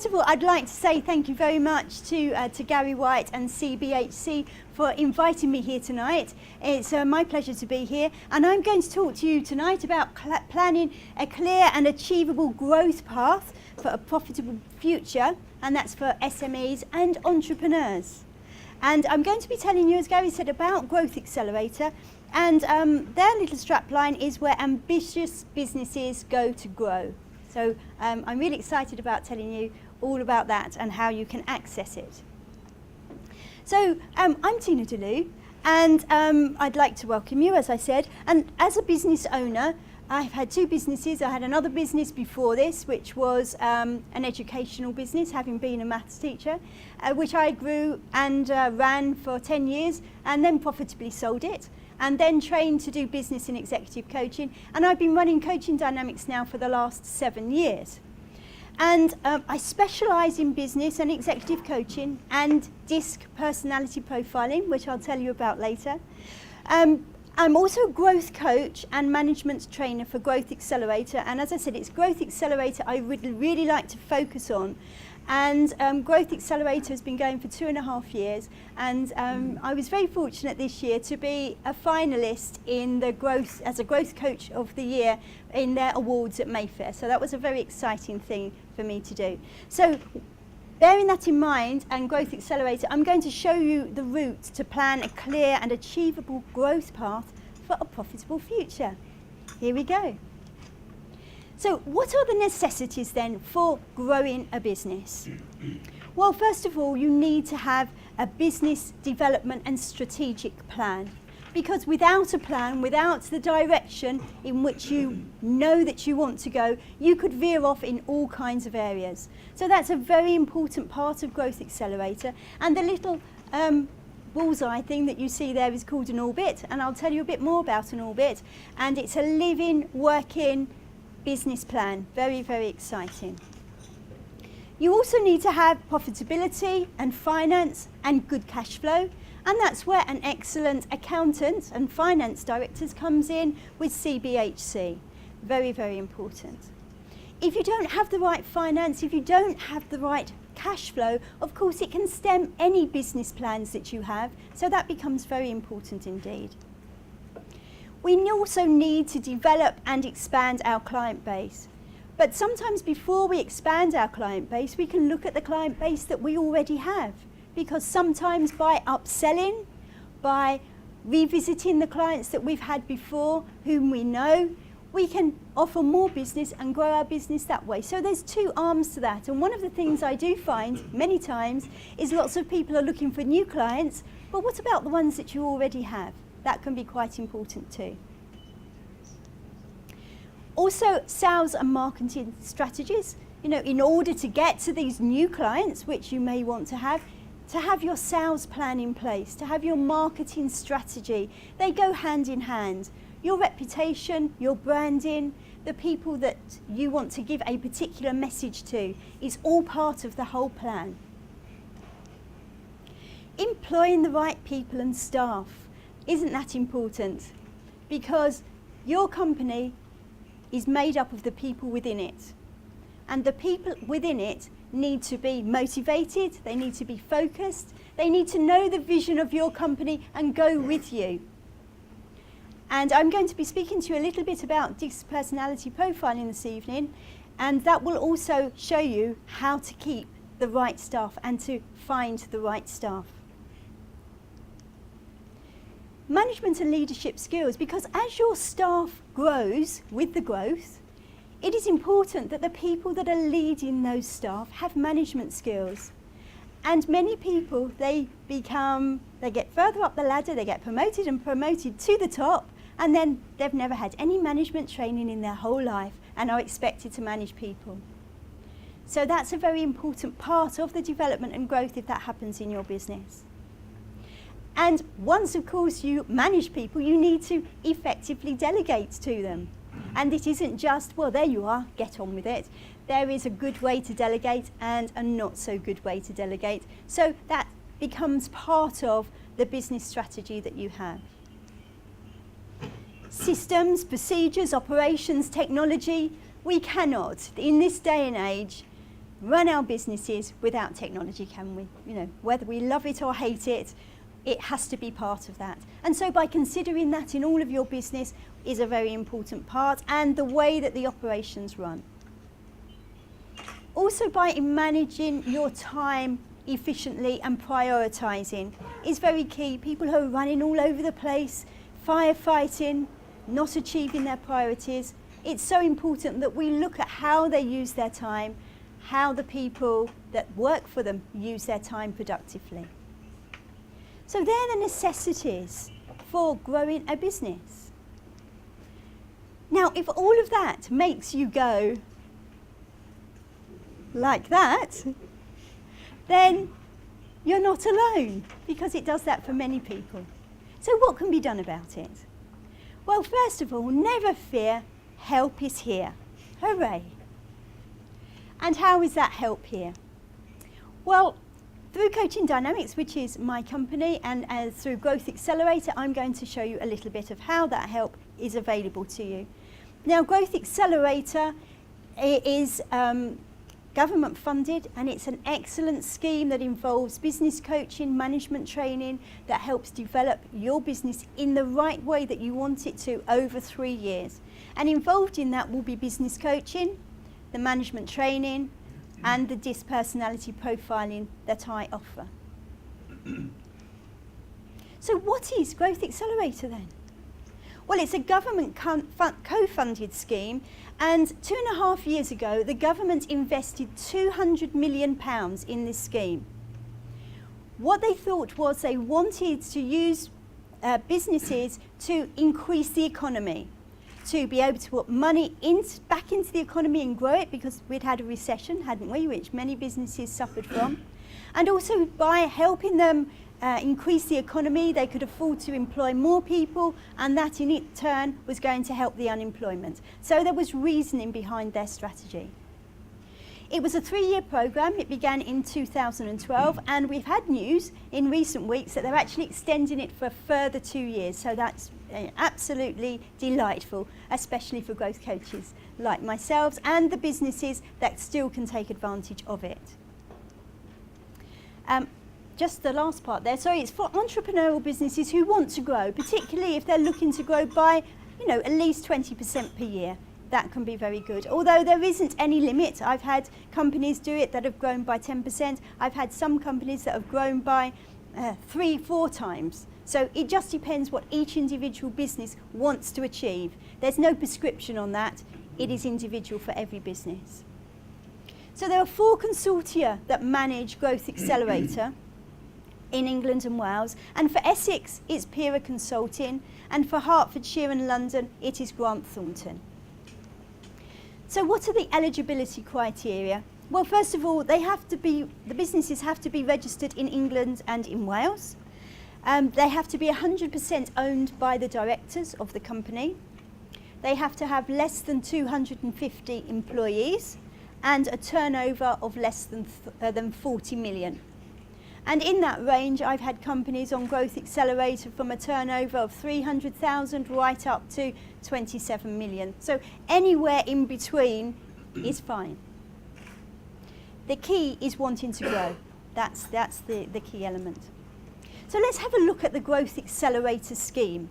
first of all, I'd like to say thank you very much to Gary White and CBHC for inviting me here tonight. It's my pleasure to be here, and I'm going to talk to you tonight about planning a clear and achievable growth path for a profitable future, and that's for SMEs and entrepreneurs. And I'm going to be telling you, as Gary said, about Growth Accelerator, and their little strapline is where ambitious businesses go to grow. So I'm really excited about telling you all about that and how you can access it. So I'm Tina Dulieu, and I'd like to welcome you, as I said. And as a business owner, I've had two businesses. I had another business before this, which was an educational business, having been a maths teacher, which I grew and ran for 10 years and then profitably sold it, and then trained to do business and executive coaching. And I've been running Coaching Dynamics now for the last 7 years. And I specialise in business and executive coaching and DISC personality profiling, which I'll tell you about later. I'm also a growth coach and management trainer for Growth Accelerator. And as I said, it's Growth Accelerator I would really like to focus on. And Growth Accelerator has been going for 2.5 years, and I was very fortunate this year to be a finalist in the as a Growth Coach of the Year in their awards at Mayfair. So that was a very exciting thing for me to do. So bearing that in mind, and Growth Accelerator, I'm going to show you the route to plan a clear and achievable growth path for a profitable future. Here we go. So what are the necessities then for growing a business? Well, first of all, you need to have a business development and strategic plan, because without a plan, without the direction in which you know that you want to go, you could veer off in all kinds of areas. So that's a very important part of Growth Accelerator. And the little bullseye thing that you see there is called an orbit, and I'll tell you a bit more about an orbit. And it's a living, working business plan. Very, very exciting. You also need to have profitability and finance and good cash flow, and that's where an excellent accountant and finance directors comes in with CBHC. Very, very important. If you don't have the right finance, if you don't have the right cash flow, of course it can stem any business plans that you have, so that becomes very important indeed. We also need to develop and expand our client base. But sometimes before we expand our client base, we can look at the client base that we already have. Because sometimes by upselling, by revisiting the clients that we've had before, whom we know, we can offer more business and grow our business that way. So there's two arms to that. And one of the things I do find many times is lots of people are looking for new clients, but what about the ones that you already have? That can be quite important too. Also, sales and marketing strategies. You know, in order to get to these new clients, which you may want to have your sales plan in place, to have your marketing strategy. They go hand in hand. Your reputation, your branding, the people that you want to give a particular message to is all part of the whole plan. Employing the right people and staff. Isn't that important? Because your company is made up of the people within it. And the people within it need to be motivated, they need to be focused, they need to know the vision of your company and go with you. And I'm going to be speaking to you a little bit about DISC personality profiling this evening, and that will also show you how to keep the right staff and to find the right staff. Management and leadership skills, because as your staff grows with the growth, it is important that the people that are leading those staff have management skills. And many people, they get further up the ladder, they get promoted and promoted to the top, and then they've never had any management training in their whole life and are expected to manage people. So that's a very important part of the development and growth if that happens in your business. And once, of course, you manage people, you need to effectively delegate to them. And it isn't just, well, there you are, get on with it. There is a good way to delegate and a not so good way to delegate. So that becomes part of the business strategy that you have. Systems, procedures, operations, technology, we cannot, in this day and age, run our businesses without technology, can we? You know, whether we love it or hate it, it has to be part of that. And so by considering that in all of your business is a very important part, and the way that the operations run. Also, by managing your time efficiently and prioritising is very key. People who are running all over the place, firefighting, not achieving their priorities, it's so important that we look at how they use their time, how the people that work for them use their time productively. So they're the necessities for growing a business. Now, if all of that makes you go like that, then you're not alone, because it does that for many people. So what can be done about it? Well, first of all, never fear, help is here. Hooray. And how is that help here? Well, through Coaching Dynamics, which is my company, and through Growth Accelerator, I'm going to show you a little bit of how that help is available to you. Now, Growth Accelerator is government funded, and it's an excellent scheme that involves business coaching, management training, that helps develop your business in the right way that you want it to over 3 years. And involved in that will be business coaching, the management training, and the DISC personality profiling that I offer. So what is Growth Accelerator then? Well, it's a government co-funded scheme, and 2.5 years ago the government invested £200 million in this scheme. What they thought was they wanted to use businesses to increase the economy, to be able to put money back into the economy and grow it, because we'd had a recession, hadn't we, which many businesses suffered from. And also by helping them increase the economy, they could afford to employ more people, and that in turn was going to help the unemployment. So there was reasoning behind their strategy. It was a 3-year programme. It began in 2012, and we've had news in recent weeks that they're actually extending it for a further 2 years. So that's absolutely delightful, especially for growth coaches like myself and the businesses that still can take advantage of it. Just the last part there. So it's for entrepreneurial businesses who want to grow, particularly if they're looking to grow by, at least 20% per year. That can be very good. Although there isn't any limit. I've had companies do it that have grown by 10%. I've had some companies that have grown by 3-4 times. So it just depends what each individual business wants to achieve. There's no prescription on that. It is individual for every business. So there are 4 consortia that manage Growth Accelerator in England and Wales. And for Essex, it's Pira Consulting. And for Hertfordshire and London, it is Grant Thornton. So what are the eligibility criteria? Well, first of all, the businesses have to be registered in England and in Wales. They have to be 100% owned by the directors of the company. They have to have less than 250 employees and a turnover of less than 40 million. And in that range, I've had companies on Growth Accelerator from a turnover of 300,000 right up to 27 million. So anywhere in between is fine. The key is wanting to grow. That's the key element. So let's have a look at the Growth Accelerator scheme.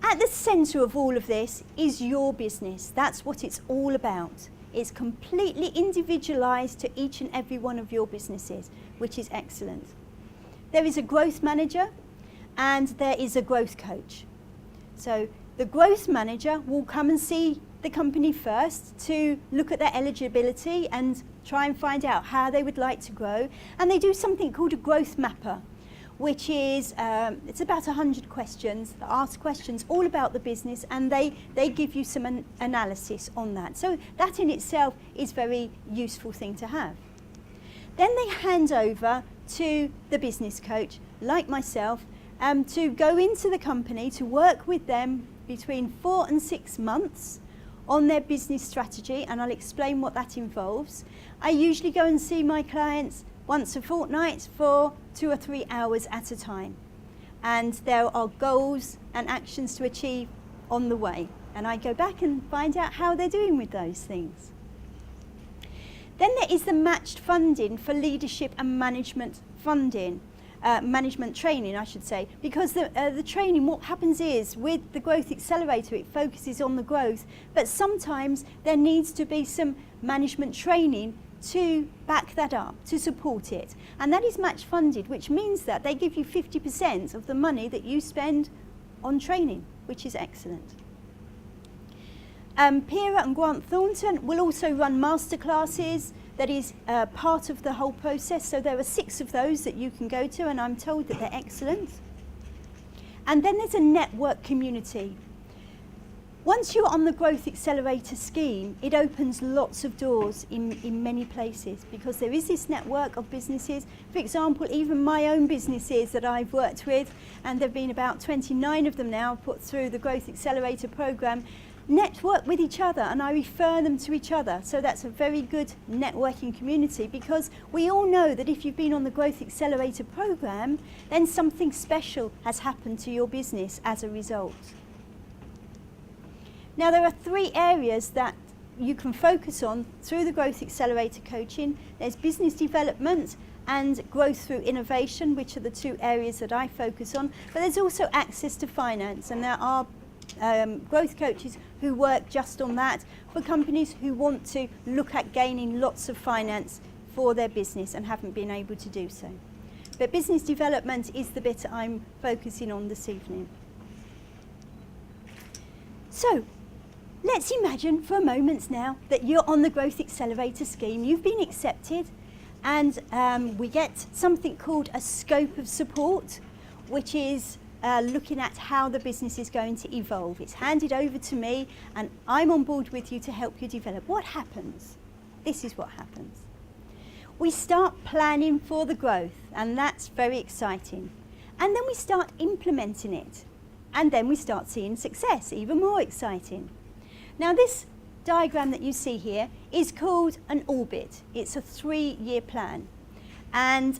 At the centre of all of this is your business. That's what it's all about. It's completely individualised to each and every one of your businesses, which is excellent. There is a growth manager and there is a growth coach. So the growth manager will come and see the company first to look at their eligibility and try and find out how they would like to grow. And they do something called a growth mapper, which is, it's about 100 questions, ask questions all about the business, and they give you some analysis on that. So that in itself is a very useful thing to have. Then they hand over to the business coach, like myself, to go into the company to work with them between 4 and 6 months on their business strategy, and I'll explain what that involves. I usually go and see my clients once a fortnight for 2 or 3 hours at a time. And there are goals and actions to achieve on the way. And I go back and find out how they're doing with those things. Then there is the matched funding for leadership and management funding. Management training, I should say, because the training, what happens is with the Growth Accelerator, it focuses on the growth, but sometimes there needs to be some management training to back that up, to support it. And that is match funded, which means that they give you 50% of the money that you spend on training, which is excellent. Pira and Grant Thornton will also run masterclasses. That is part of the whole process. So there are 6 of those that you can go to, and I'm told that they're excellent. And then there's a network community. Once you're on the Growth Accelerator scheme, it opens lots of doors in many places, because there is this network of businesses. For example, even my own businesses that I've worked with, and there have been about 29 of them now put through the Growth Accelerator program, network with each other, and I refer them to each other. So that's a very good networking community, because we all know that if you've been on the Growth Accelerator program, then something special has happened to your business as a result. Now, there are 3 areas that you can focus on through the Growth Accelerator coaching. There's business development and growth through innovation, which are the 2 areas that I focus on. But there's also access to finance, and there are growth coaches who work just on that for companies who want to look at gaining lots of finance for their business and haven't been able to do so. But business development is the bit I'm focusing on this evening. So, let's imagine for a moment now that you're on the Growth Accelerator scheme, you've been accepted, and we get something called a scope of support, which is looking at how the business is going to evolve. It's handed over to me, and I'm on board with you to help you develop. What happens? This is what happens. We start planning for the growth, and that's very exciting. And then we start implementing it, and then we start seeing success, even more exciting. Now, this diagram that you see here is called an orbit. It's a 3-year plan. And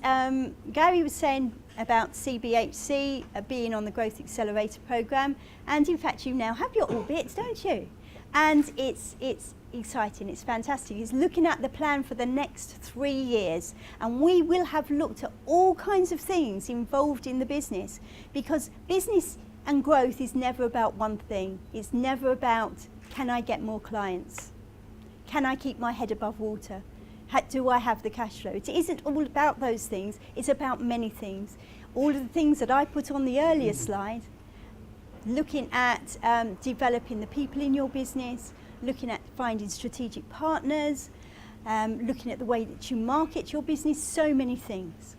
Gary was saying about CBHC being on the Growth Accelerator program, and in fact you now have your orbits, don't you? And it's exciting, it's fantastic. It's looking at the plan for the next 3 years, and we will have looked at all kinds of things involved in the business, because business and growth is never about one thing. It's never about, can I get more clients? Can I keep my head above water? Do I have the cash flow? It isn't all about those things, it's about many things. All of the things that I put on the earlier slide, looking at developing the people in your business, looking at finding strategic partners, looking at the way that you market your business, so many things.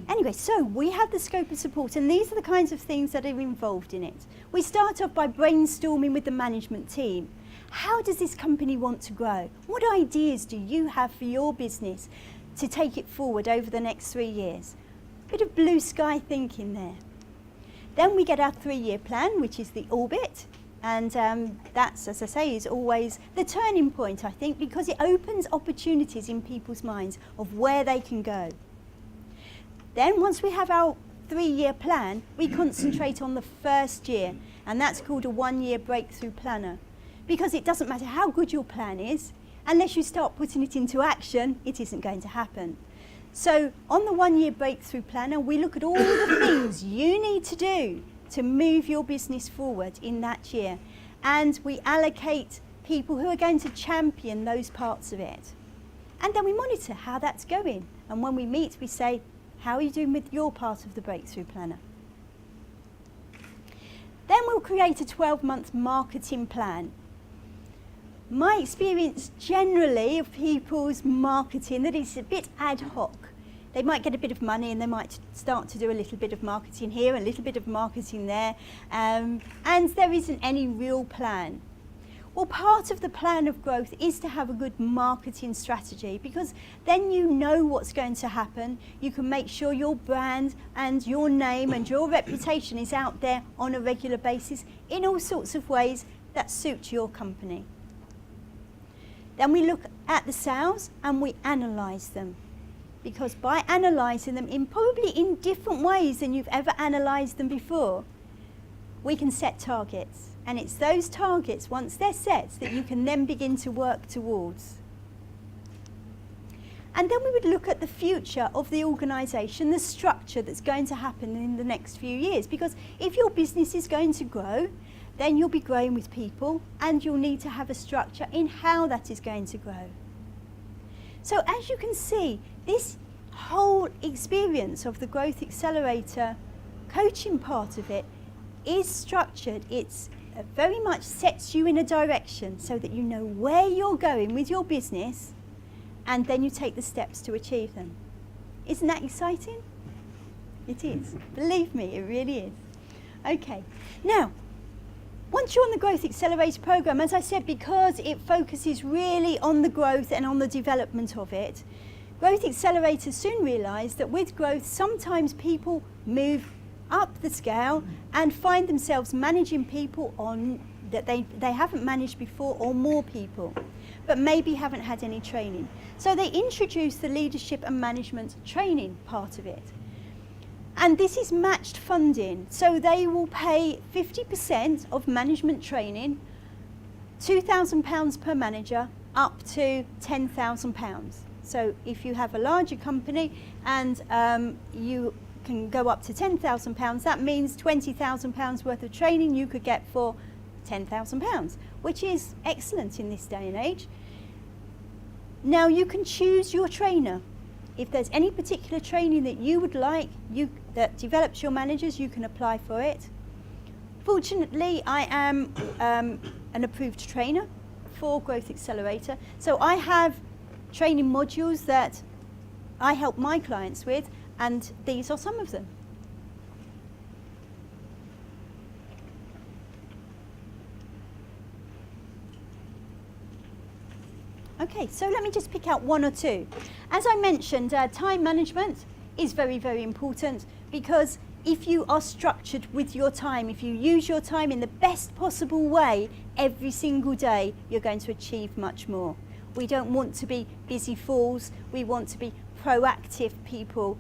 Anyway, so we have the scope of support, and these are the kinds of things that are involved in it. We start off by brainstorming with the management team. How does this company want to grow? What ideas do you have for your business to take it forward over the next 3 years? Bit of blue sky thinking there. Then we get our 3-year plan, which is the orbit. And that's, as I say, is always the turning point, I think, because it opens opportunities in people's minds of where they can go. Then once we have our 3-year plan, we concentrate on the first year, and that's called a 1-year breakthrough planner. Because it doesn't matter how good your plan is, unless you start putting it into action, it isn't going to happen. So on the 1-year breakthrough planner, we look at all the things you need to do to move your business forward in that year. And we allocate people who are going to champion those parts of it. And then we monitor how that's going. And when we meet, we say, how are you doing with your part of the breakthrough planner? Then we'll create a 12-month marketing plan. My experience generally of people's marketing, that it's a bit ad hoc. They might get a bit of money and they might start to do a little bit of marketing here, a little bit of marketing there, and there isn't any real plan. Well, part of the plan of growth is to have a good marketing strategy, because then you know what's going to happen. You can make sure your brand and your name and your reputation is out there on a regular basis in all sorts of ways that suit your company. Then we look at the sales and we analyse them, because by analysing them probably in different ways than you've ever analysed them before, we can set targets. And it's those targets, once they're set, that you can then begin to work towards. And then we would look at the future of the organisation, the structure that's going to happen in the next few years. Because if your business is going to grow, then you'll be growing with people and you'll need to have a structure in how that is going to grow. So as you can see, this whole experience of the Growth Accelerator coaching part of it is structured. It's very much sets you in a direction so that you know where you're going with your business, and then you take the steps to achieve them. Isn't that exciting? It is. Believe me, it really is. Okay. Now, once you're on the Growth Accelerator program, as I said, because it focuses really on the growth and on the development of it, Growth Accelerators soon realise that with growth, sometimes people move up the scale and find themselves managing people on that they haven't managed before, or more people, but maybe haven't had any training. So they introduce the leadership and management training part of it. And this is matched funding, so they will pay 50% of management training, £2,000 per manager, up to £10,000. So if you have a larger company and you can go up to £10,000, that means £20,000 worth of training you could get for £10,000, which is excellent in this day and age. Now you can choose your trainer. If there's any particular training that you would like, that develops your managers, you can apply for it. Fortunately, I am an approved trainer for Growth Accelerator, so I have training modules that I help my clients with, and these are some of them. Okay, so let me just pick out one or two. As I mentioned, time management is very, very important, because if you are structured with your time, if you use your time in the best possible way every single day, you're going to achieve much more. We don't want to be busy fools. We want to be proactive people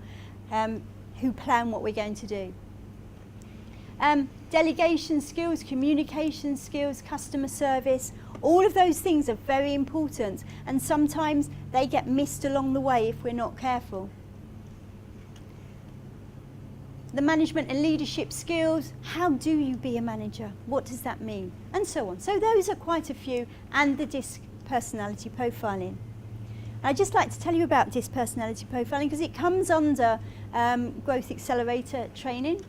who plan what we're going to do. Delegation skills, communication skills, customer service, all of those things are very important, and sometimes they get missed along the way if we're not careful. The management and leadership skills, how do you be a manager? What does that mean? And so on. So those are quite a few, and the DISC personality profiling. I'd just like to tell you about DISC personality profiling because it comes under Growth Accelerator training.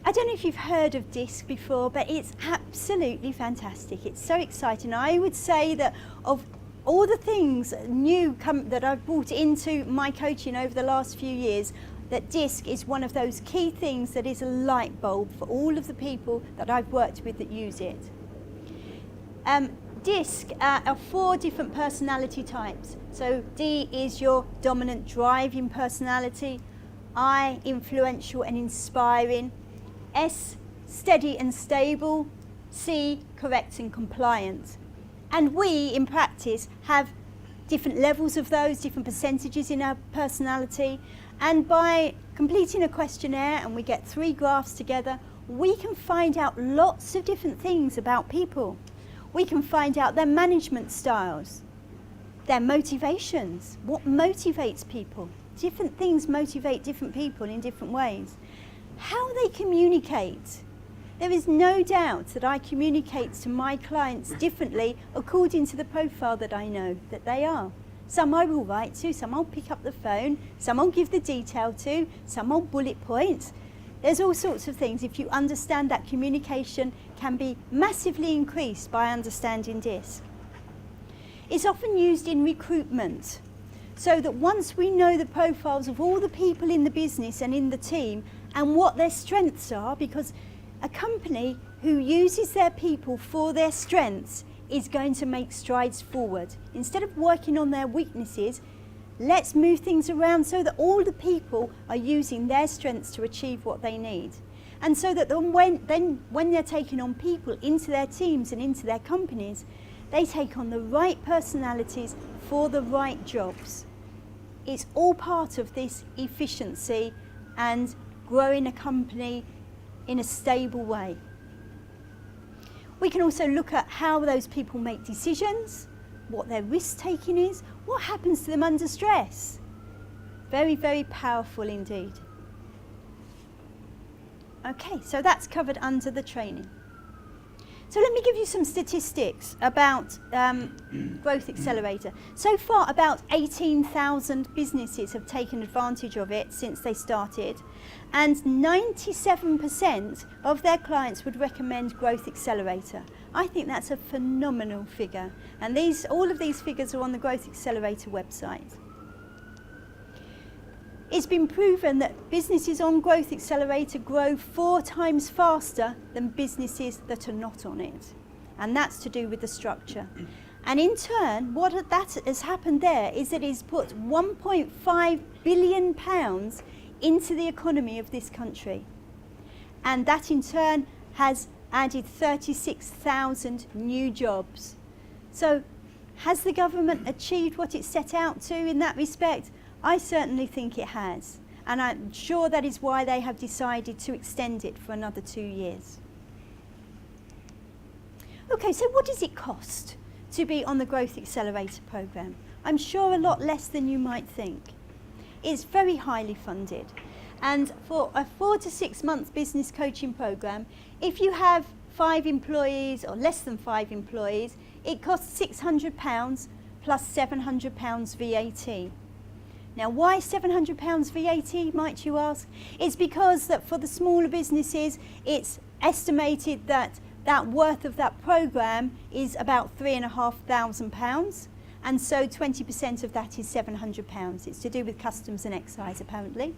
I don't know if you've heard of DISC before, but it's absolutely fantastic. It's so exciting. I would say that of all the things new that I've brought into my coaching over the last few years, that DISC is one of those key things that is a light bulb for all of the people that I've worked with that use it. DISC are 4 different personality types. So D is your dominant, driving personality. I, influential and inspiring. S, steady and stable. C, correct and compliant. And we, in practice, have different levels of those, different percentages in our personality. And by completing a questionnaire, and we get 3 graphs together, we can find out lots of different things about people. We can find out their management styles, their motivations, what motivates people. Different things motivate different people in different ways. How they communicate. There is no doubt that I communicate to my clients differently according to the profile that I know that they are. Some I will write to, some I'll pick up the phone, some I'll give the detail to, some I'll bullet point. There's all sorts of things. If you understand that, communication can be massively increased by understanding DISC. It's often used in recruitment, so that once we know the profiles of all the people in the business and in the team and what their strengths are, because a company who uses their people for their strengths is going to make strides forward. Instead of working on their weaknesses, let's move things around so that all the people are using their strengths to achieve what they need. And so that when they're taking on people into their teams and into their companies, they take on the right personalities for the right jobs. It's all part of this efficiency and growing a company in a stable way. We can also look at how those people make decisions, what their risk-taking is, what happens to them under stress. Very, very powerful indeed. Okay, so that's covered under the training. So let me give you some statistics about Growth Accelerator. So far, about 18,000 businesses have taken advantage of it since they started, and 97% of their clients would recommend Growth Accelerator. I think that's a phenomenal figure, and all of these figures are on the Growth Accelerator website. It's been proven that businesses on Growth Accelerator grow 4 times faster than businesses that are not on it. And that's to do with the structure. And in turn, what that has happened there is that it's put £1.5 billion into the economy of this country. And that in turn has added 36,000 new jobs. So has the government achieved what it set out to in that respect? I certainly think it has, and I'm sure that is why they have decided to extend it for another 2 years. Okay, so what does it cost to be on the Growth Accelerator programme? I'm sure a lot less than you might think. It's very highly funded, and for a 4 to 6 month business coaching programme, if you have 5 employees or less than 5 employees, it costs £600 plus £700 VAT. Now, why £700 VAT, might you ask? It's because that for the smaller businesses, it's estimated that that worth of that programme is about £3,500, and so 20% of that is £700. It's to do with customs and excise, apparently.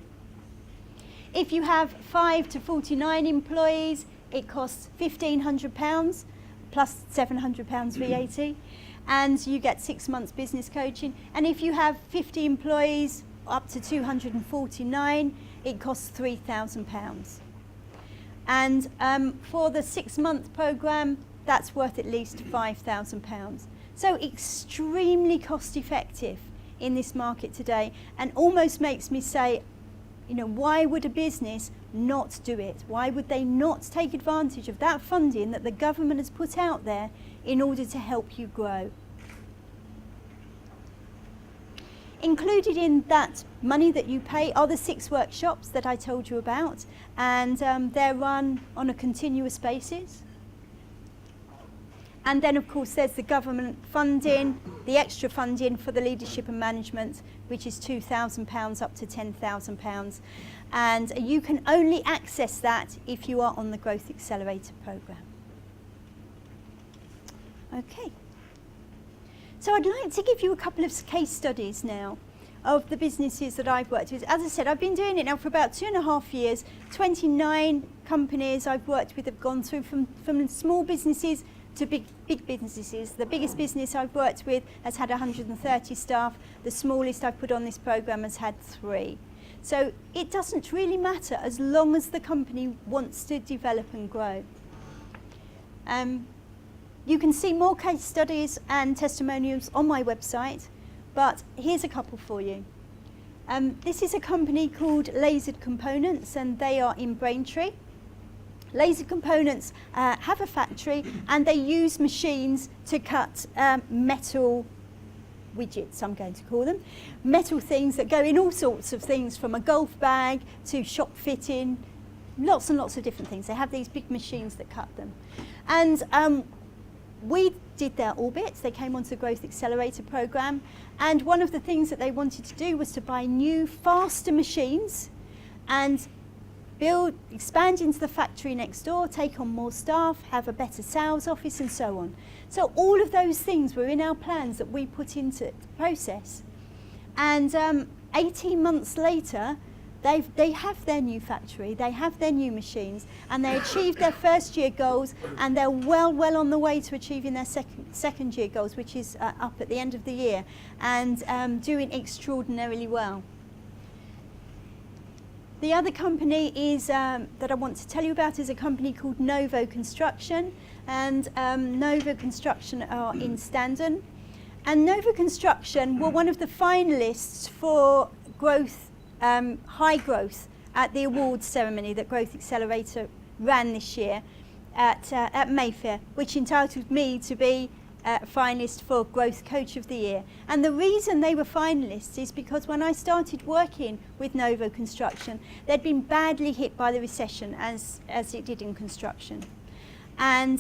If you have 5 to 49 employees, it costs £1,500 plus £700 VAT. And you get 6 months business coaching. And if you have 50 employees, up to 249, it costs £3,000. And for the 6 month programme, that's worth at least £5,000. So extremely cost effective in this market today, and almost makes me say, you know, why would a business not do it? Why would they not take advantage of that funding that the government has put out there in order to help you grow? Included in that money that you pay are the 6 workshops that I told you about, and they're run on a continuous basis. And then of course there's the government funding, the extra funding for the leadership and management, which is £2,000 up to £10,000, and you can only access that if you are on the Growth Accelerator programme. Okay. So I'd like to give you a couple of case studies now of the businesses that I've worked with. As I said, I've been doing it now for about 2.5 years. 29 companies I've worked with have gone through from small businesses to big businesses. The biggest business I've worked with has had 130 staff. The smallest I've put on this programme has had 3. So it doesn't really matter as long as the company wants to develop and grow. You can see more case studies and testimonials on my website, but here's a couple for you. This is a company called Lasered Components, and they are in Braintree. Lasered Components have a factory, and they use machines to cut metal widgets, I'm going to call them. Metal things that go in all sorts of things, from a golf bag to shop fitting, lots and lots of different things. They have these big machines that cut them. And we did their orbit. They came onto the Growth Accelerator programme, and one of the things that they wanted to do was to buy new, faster machines and expand into the factory next door, take on more staff, have a better sales office, and so on. So all of those things were in our plans that we put into the process. And 18 months later, they have their new factory, they have their new machines, and they achieved their first year goals, and they're well on the way to achieving their second year goals, which is up at the end of the year, and doing extraordinarily well. The other company is that I want to tell you about is a company called Novo Construction, and Novo Construction are in Standon. And Novo Construction were one of the finalists for growth, high growth, at the awards ceremony that Growth Accelerator ran this year at Mayfair, which entitled me to be finalists for Growth Coach of the Year. And the reason they were finalists is because when I started working with Novo Construction, they'd been badly hit by the recession, as it did in construction. And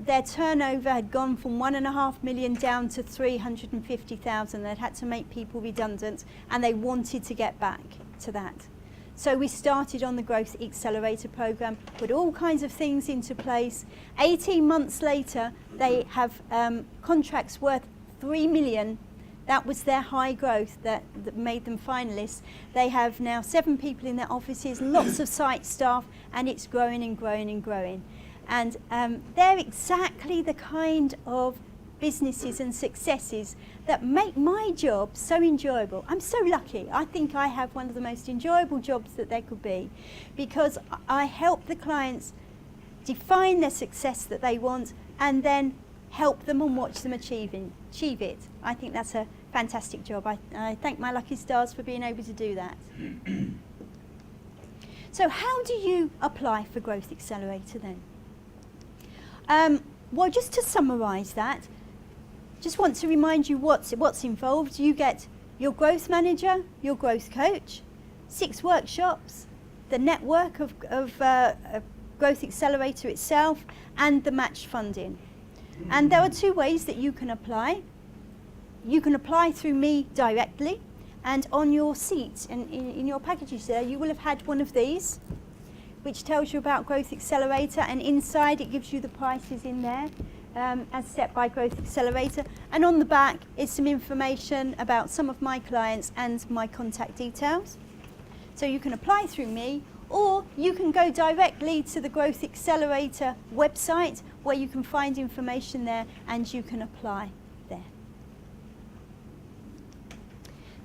their turnover had gone from 1.5 million down to 350,000. They'd had to make people redundant, and they wanted to get back to that. So we started on the Growth Accelerator program, put all kinds of things into place. 18 months later, they have contracts worth 3 million. That was their high growth that made them finalists. They have now 7 people in their offices, lots of site staff, and it's growing and growing and growing. And they're exactly the kind of businesses and successes that make my job so enjoyable. I'm so lucky. I think I have one of the most enjoyable jobs that there could be, because I help the clients define their success that they want and then help them and watch them achieve it. I think that's a fantastic job. I thank my lucky stars for being able to do that. So how do you apply for Growth Accelerator then? Well, just to summarise that, just want to remind you what's involved. You get your growth manager, your growth coach, 6 workshops, the network of Growth Accelerator itself, and the match funding. And there are 2 ways that you can apply. You can apply through me directly, and on your seat and in your packages there, you will have had one of these, which tells you about Growth Accelerator, and inside it gives you the prices in there as set by Growth Accelerator. And on the back is some information about some of my clients and my contact details. So you can apply through me, or you can go directly to the Growth Accelerator website, where you can find information there and you can apply there.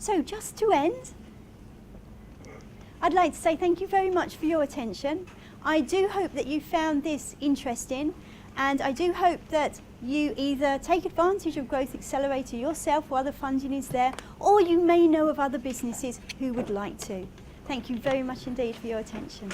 So just to end, I'd like to say thank you very much for your attention. I do hope that you found this interesting, and I do hope that you either take advantage of Growth Accelerator yourself while the funding is there, or you may know of other businesses who would like to. Thank you very much indeed for your attention.